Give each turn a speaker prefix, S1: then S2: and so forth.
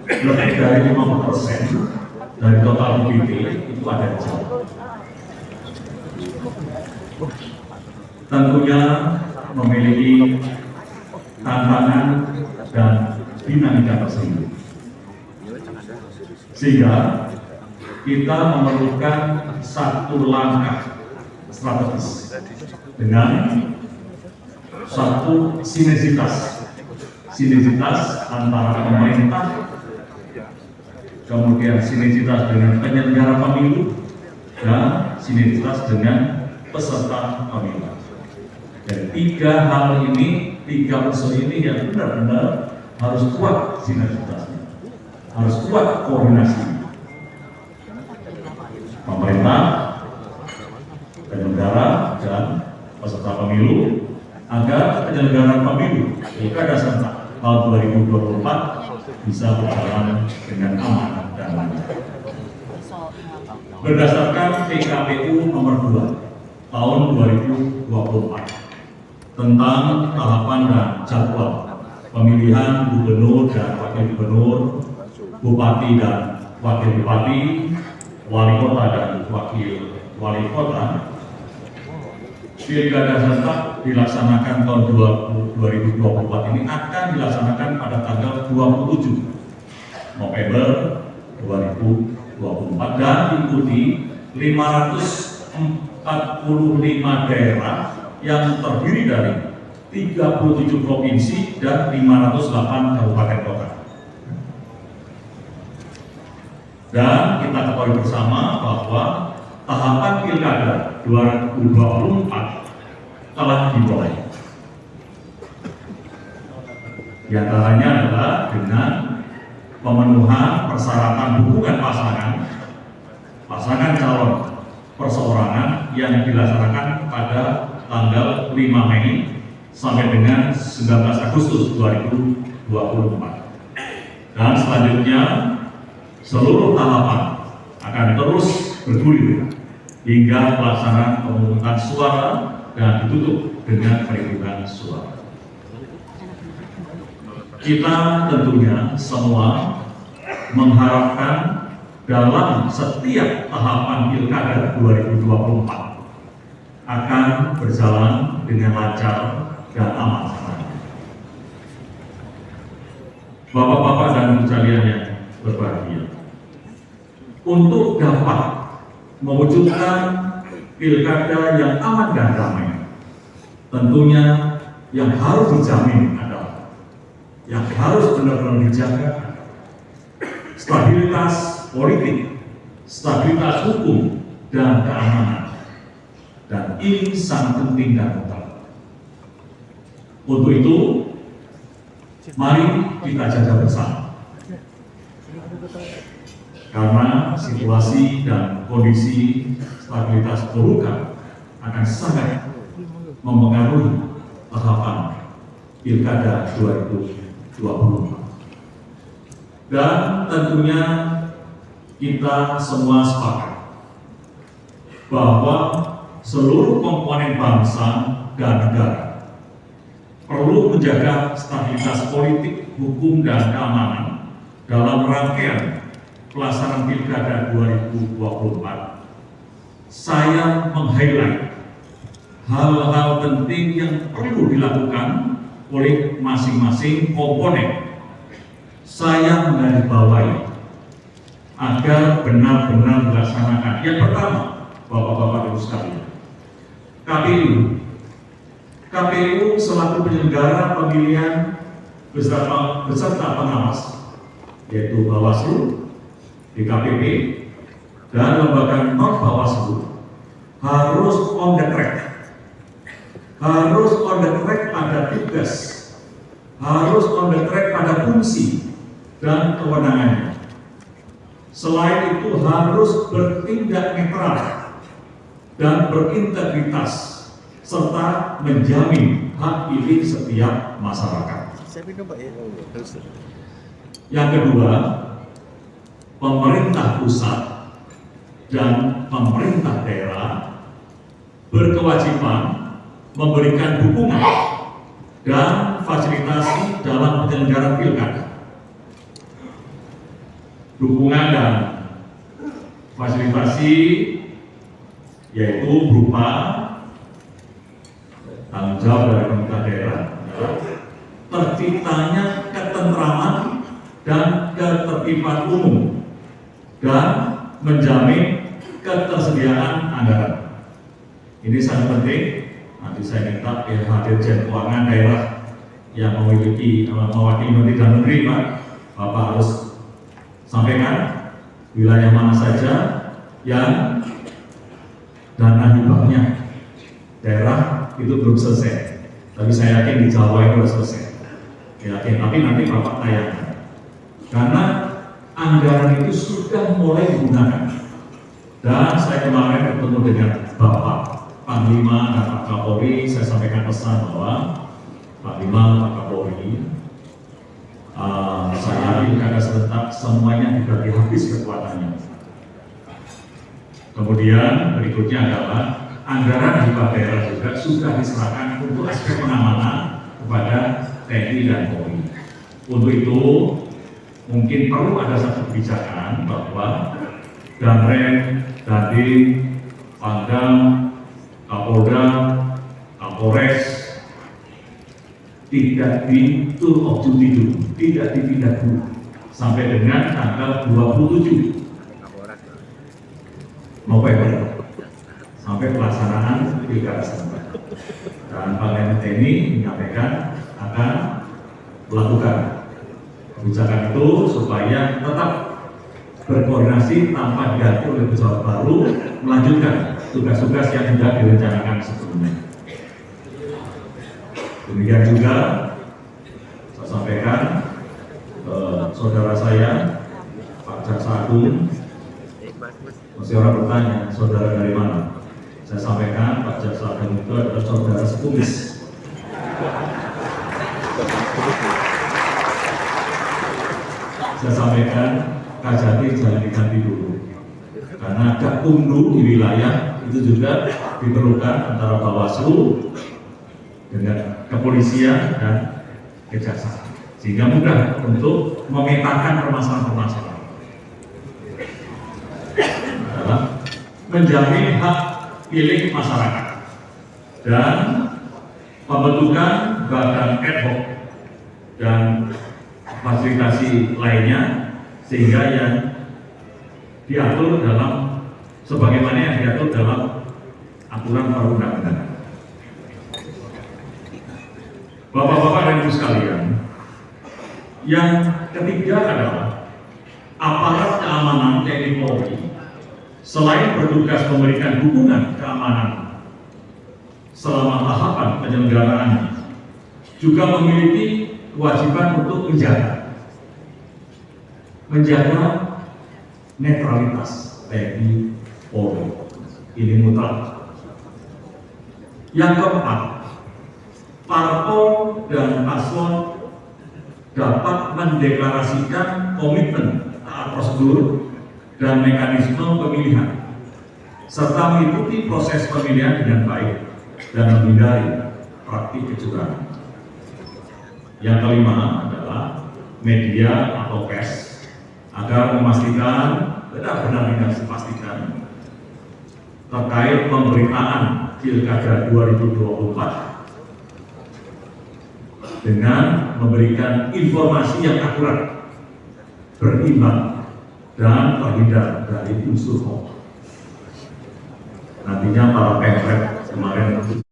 S1: lebih dari 50% dari total UPT itu ada di Jawa. Tentunya memiliki tantangan dan dinamika tersendiri, sehingga kita memerlukan satu langkah strategis dengan satu sinergitas antara pemerintah, kemudian sinergitas dengan penyelenggara pemilu, dan sinergitas dengan peserta pemilu. Dan tiga hal ini, tiga unsur ini yang benar-benar harus kuat sinergitasnya, harus kuat koordinasi. Pemerintah, penyelenggara, dan peserta pemilu, agar penyelenggaraan pemilu pilkada serentak tahun 2024 bisa berjalan dengan aman dan lancar. Berdasarkan PKPU nomor 2 tahun 2024 tentang tahapan dan jadwal pemilihan gubernur dan wakil gubernur, bupati dan wakil bupati, wali kota dan wakil wali kota, pilkada serentak dilaksanakan tahun 2024 ini akan dilaksanakan pada tanggal 27 November 2024 dan diikuti 545 daerah yang terdiri dari 37 provinsi dan 508 kabupaten kota. Dan kita ketahui bersama bahwa tahapan pilkada 2024 telah dimulai. Di antaranya adalah dengan pemenuhan persyaratan dukungan pasangan calon perseorangan yang dilaksanakan pada tanggal 5 Mei sampai dengan 19 Agustus 2024. Dan selanjutnya seluruh tahapan akan terus bergulir hingga pelaksanaan pemungutan suara dan ditutup dengan perhitungan suara. Kita tentunya semua mengharapkan dalam setiap tahapan pilkada 2024 akan berjalan dengan lancar dan aman. Bapak-bapak dan ibu sekalian yang berbahagia, untuk dapat mewujudkan pilkada yang aman dan damai, tentunya yang harus dijamin adalah, yang harus benar-benar dijaga, stabilitas politik, stabilitas hukum, dan keamanan. Dan ini sangat penting dan utama. Untuk itu, mari kita jaga bersama. Karena situasi dan kondisi stabilitas terbuka akan sangat mempengaruhi tahapan pilkada 2024. Dan tentunya kita semua sepakat bahwa seluruh komponen bangsa dan negara perlu menjaga stabilitas politik, hukum, dan keamanan dalam rangkaian pelaksanaan pilkada 2024. Saya meng-highlight hal-hal penting yang perlu dilakukan oleh masing-masing komponen. Saya menggarisbawahi agar benar-benar dilaksanakan. Yang pertama, Bapak-bapak Ibu sekalian, KPU selaku penyelenggara pemilihan beserta pengawas, yaitu Bawaslu, DKPP, dan lembaga non Bawaslu harus on the track, pada tugas, harus on the track pada fungsi dan kewenangannya. Selain itu harus bertindak netral dan berintegritas serta menjamin hak pilih setiap masyarakat. Yang kedua, pemerintah pusat dan pemerintah daerah berkewajiban memberikan dukungan dan fasilitasi dalam penyelenggaraan pilkada. dukungan dan fasilitasi, yaitu berupa tanggung jawab dari pemerintah daerah, terciptanya ketentraman dan ketertiban umum, dan menjamin ketersediaan anggaran. Ini sangat penting. Nanti saya minta pihak Dirjen Keuangan daerah yang memiliki mewakili Menteri Dalam Negeri, Pak, Bapak harus sampaikan wilayah mana saja yang dana hibahnya daerah itu belum selesai. Tapi saya yakin di Jawa itu sudah selesai. Yakin, tapi nanti Bapak tayangkan. Karena anggaran itu sudah mulai digunakan. Dan saya kemarin bertemu dengan Bapak Panglima dan Pak Kapolri, saya sampaikan pesan bahwa Panglima, Pak Kapolri, saya pilkada serentak semuanya dibagi habis kekuatannya. Kemudian berikutnya adalah anggaran hibah daerah juga sudah diserahkan untuk aspek pengamanan kepada TNI dan Polri. Untuk itu mungkin perlu ada satu kebijakan bahwa Danrem, Dandim, Pangdam, Kapolda, Kapolres tidak di tour of duty dulu, tidak dipindah dulu sampai dengan tanggal 27 November sampai pelaksanaan pilkada serentak. Dan Panglima TNI menyampaikan akan melakukan kebijakan itu supaya tetap berkoordinasi tanpa diatur oleh pejabat baru, melanjutkan tugas-tugas yang sudah direncanakan sebelumnya. Demikian juga saya sampaikan saudara saya Pak Jaksa Agung, masih orang bertanya saudara dari mana? Saya sampaikan Pak Jaksa Agung itu adalah saudara sekumis. Saya sampaikan Kajati jangan diganti dulu, karena gakumdu di wilayah itu juga diperlukan antara Bawaslu dengan kepolisian dan kejaksaan, sehingga mudah untuk memetakan permasalahan-permasalahan. Adalah menjamin hak pilih masyarakat dan pembentukan badan ad hoc dan fasilitasi lainnya, sehingga yang diatur dalam sebagaimana yang diatur dalam aturan perundang-undangan. Bapak-bapak dan ibu sekalian, yang ketiga adalah aparat keamanan TNI Polri selain bertugas memberikan dukungan keamanan selama tahapan penyelenggaraannya, juga memiliki kewajiban untuk menjaga netralitas TNI Polri. Ini mutlak. Yang keempat, parpol dan paslon dapat mendeklarasikan komitmen taat prosedur dan mekanisme pemilihan, serta mengikuti proses pemilihan dengan baik dan menghindari praktik kecurangan. Yang kelima adalah media atau pers, agar memastikan benar-benar dipastikan terkait pemberitaan Pilkada 2024 dengan memberikan informasi yang akurat, berimbang, dan terhindar dari unsur hoax. Nantinya para pemret kemarin